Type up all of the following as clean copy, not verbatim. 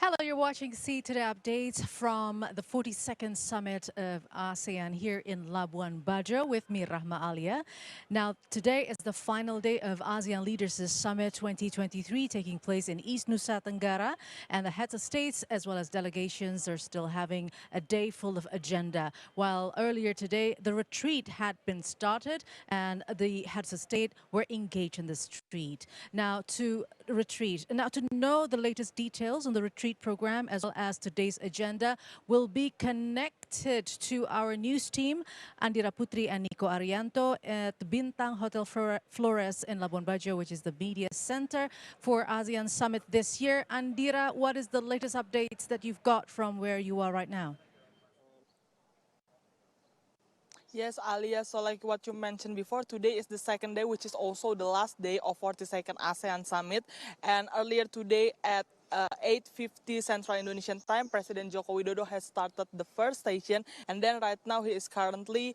Hello, you're watching See Today Updates from the 42nd Summit of ASEAN here in Labuan Bajo with me, Rahma Alia. Now, today is the final day of ASEAN Leaders Summit 2023 taking place in East Nusa Tenggara, and the heads of states as well as delegations are still having a day full of agenda. While earlier today, the retreat had been started and the heads of state were engaged in the street. Now, to know the latest details on the retreat program as well as today's agenda, we'll be connected to our news team, Andira Putri and Nico Arianto at the Bintang Hotel Flores in Labuan Bajo, which is the media center for ASEAN Summit this year. Andira, what is the latest updates that you've got from where you are right now? Yes, Alia, so like what you mentioned before, today is the second day, which is also the last day of 42nd ASEAN Summit. And earlier today at 8:50 Central Indonesian Time, President Joko Widodo has started the first session, and then right now he is currently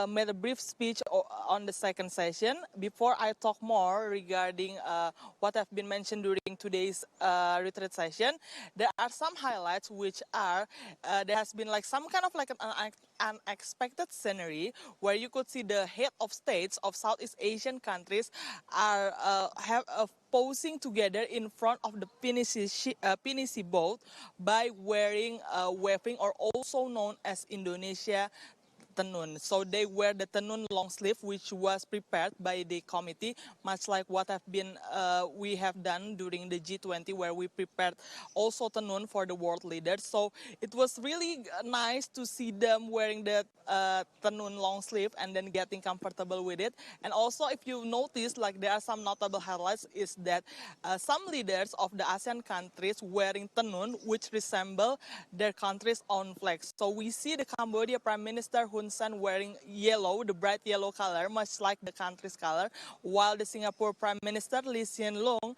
made a brief speech on the second session. Before I talk more regarding what have been mentioned during today's retreat session, there are some highlights which are there has been like some kind of like an unexpected scenery where you could see the head of states of Southeast Asian countries are posing together in front of the pinisi boat by wearing waving, or also known as Indonesia Tenun. So they wear the Tenun long sleeve, which was prepared by the committee, much like what have been we have done during the G20, where we prepared also Tenun for the world leaders. So it was really nice to see them wearing the Tenun long sleeve and then getting comfortable with it. And also, if you notice, like there are some notable highlights, is that some leaders of the ASEAN countries wearing Tenun, which resemble their country's own flags. So we see the Cambodia Prime Minister Hun Sen wearing yellow, the bright yellow color, much like the country's color, while the Singapore Prime Minister Lee Hsien Loong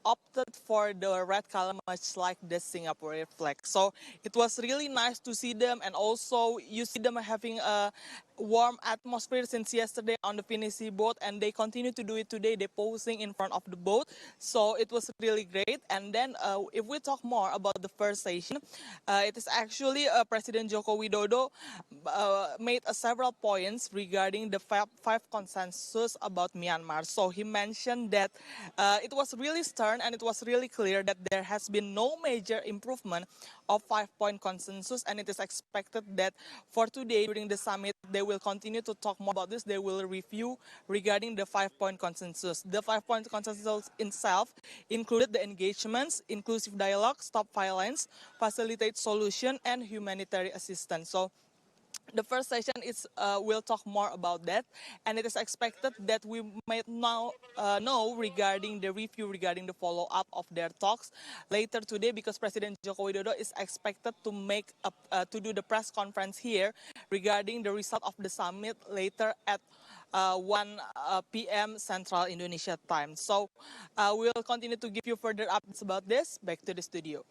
opted for the red color, much like the Singaporean flag. So it was really nice to see them, and also you see them having a warm atmosphere since yesterday on the Pinisi boat, and they continue to do it today. They're posing in front of the boat, so it was really great. And then if we talk more about the first session, it is actually President Joko Widodo made several points regarding the five consensus about Myanmar. So he mentioned that it was really stern and it was really clear that there has been no major improvement of 5-point consensus, and it is expected that for today during the summit they will continue to talk more about this. They will review regarding the 5-point consensus. The 5-point consensus itself included the engagements, inclusive dialogue, stop violence, facilitate solution, and humanitarian assistance. So the first session is we'll talk more about that, and it is expected that we might now know regarding the review, regarding the follow-up of their talks later today, because President Joko Widodo is expected to make to do the press conference here regarding the result of the summit later at 1 p.m. Central Indonesia time. So we'll continue to give you further updates about this. Back to the studio.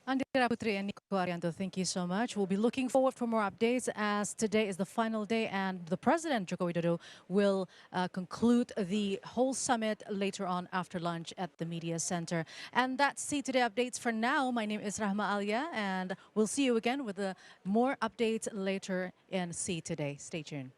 Andira Putri and Nico Arianto, thank you so much. We'll be looking forward for more updates, as today is the final day and the President, Joko Widodo, will conclude the whole summit later on after lunch at the media center. And that's See Today Updates for now. My name is Rahma Alia, and we'll see you again with more updates later in See Today. Stay tuned.